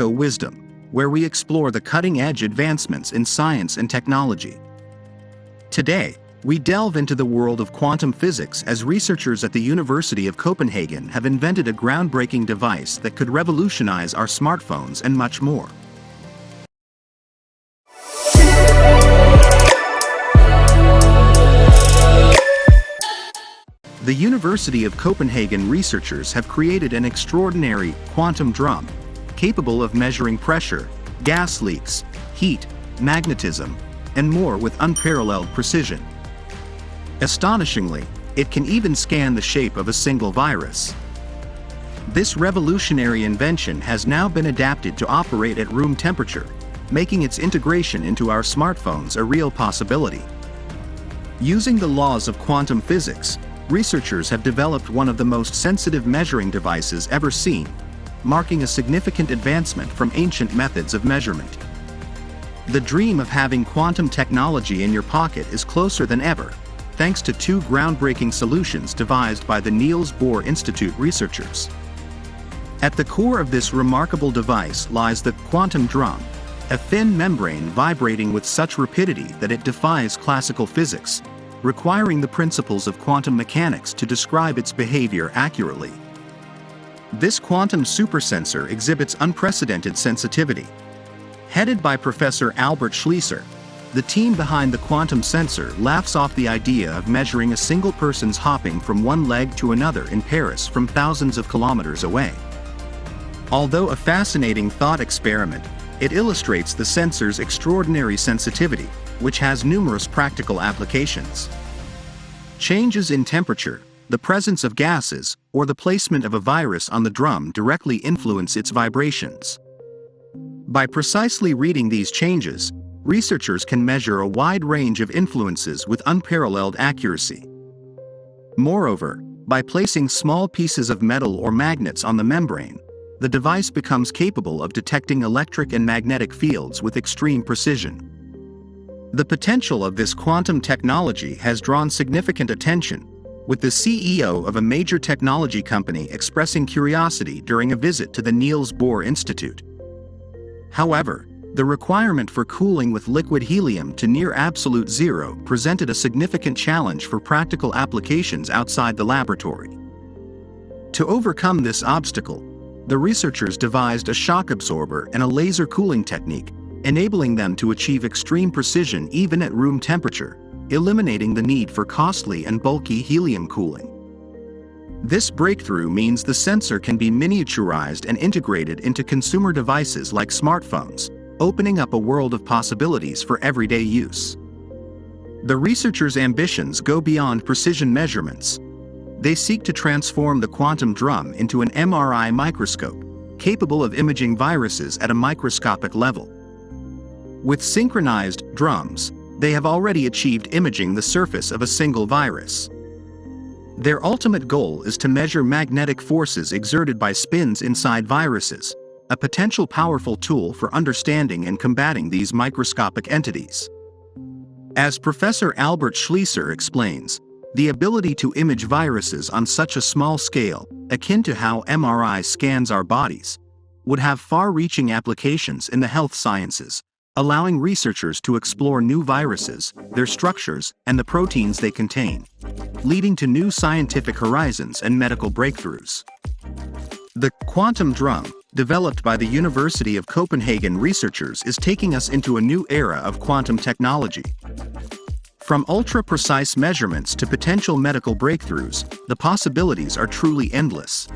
Wisdom, where we explore the cutting-edge advancements in science and technology. Today, we delve into the world of quantum physics as researchers at the University of Copenhagen have invented a groundbreaking device that could revolutionize our smartphones and much more. The University of Copenhagen researchers have created an extraordinary quantum drum, capable of measuring pressure, gas leaks, heat, magnetism, and more with unparalleled precision. Astonishingly, it can even scan the shape of a single virus. This revolutionary invention has now been adapted to operate at room temperature, making its integration into our smartphones a real possibility. Using the laws of quantum physics, researchers have developed one of the most sensitive measuring devices ever seen, marking a significant advancement from ancient methods of measurement. The dream of having quantum technology in your pocket is closer than ever, thanks to two groundbreaking solutions devised by the Niels Bohr Institute researchers. At the core of this remarkable device lies the quantum drum, a thin membrane vibrating with such rapidity that it defies classical physics, requiring the principles of quantum mechanics to describe its behavior accurately. This quantum supersensor exhibits unprecedented sensitivity. Headed by Professor Albert Schleser, the team behind the quantum sensor laughs off the idea of measuring a single person's hopping from one leg to another in Paris from thousands of kilometers away. Although a fascinating thought experiment, it illustrates the sensor's extraordinary sensitivity, which has numerous practical applications. Changes in temperature, the presence of gases, or the placement of a virus on the drum directly influence its vibrations. By precisely reading these changes, researchers can measure a wide range of influences with unparalleled accuracy. Moreover, by placing small pieces of metal or magnets on the membrane, the device becomes capable of detecting electric and magnetic fields with extreme precision. The potential of this quantum technology has drawn significant attention, with the CEO of a major technology company expressing curiosity during a visit to the Niels Bohr Institute. However, the requirement for cooling with liquid helium to near absolute zero presented a significant challenge for practical applications outside the laboratory. To overcome this obstacle, the researchers devised a shock absorber and a laser cooling technique, enabling them to achieve extreme precision even at room temperature, eliminating the need for costly and bulky helium cooling. This breakthrough means the sensor can be miniaturized and integrated into consumer devices like smartphones, opening up a world of possibilities for everyday use. The researchers' ambitions go beyond precision measurements. They seek to transform the quantum drum into an MRI microscope, capable of imaging viruses at a microscopic level. With synchronized drums, they have already achieved imaging the surface of a single virus. Their ultimate goal is to measure magnetic forces exerted by spins inside viruses, a potential powerful tool for understanding and combating these microscopic entities. As Professor Albert Schleser explains, the ability to image viruses on such a small scale, akin to how MRI scans our bodies, would have far-reaching applications in the health sciences, allowing researchers to explore new viruses, their structures, and the proteins they contain, leading to new scientific horizons and medical breakthroughs. The quantum drum, developed by the University of Copenhagen researchers, is taking us into a new era of quantum technology. From ultra-precise measurements to potential medical breakthroughs, the possibilities are truly endless.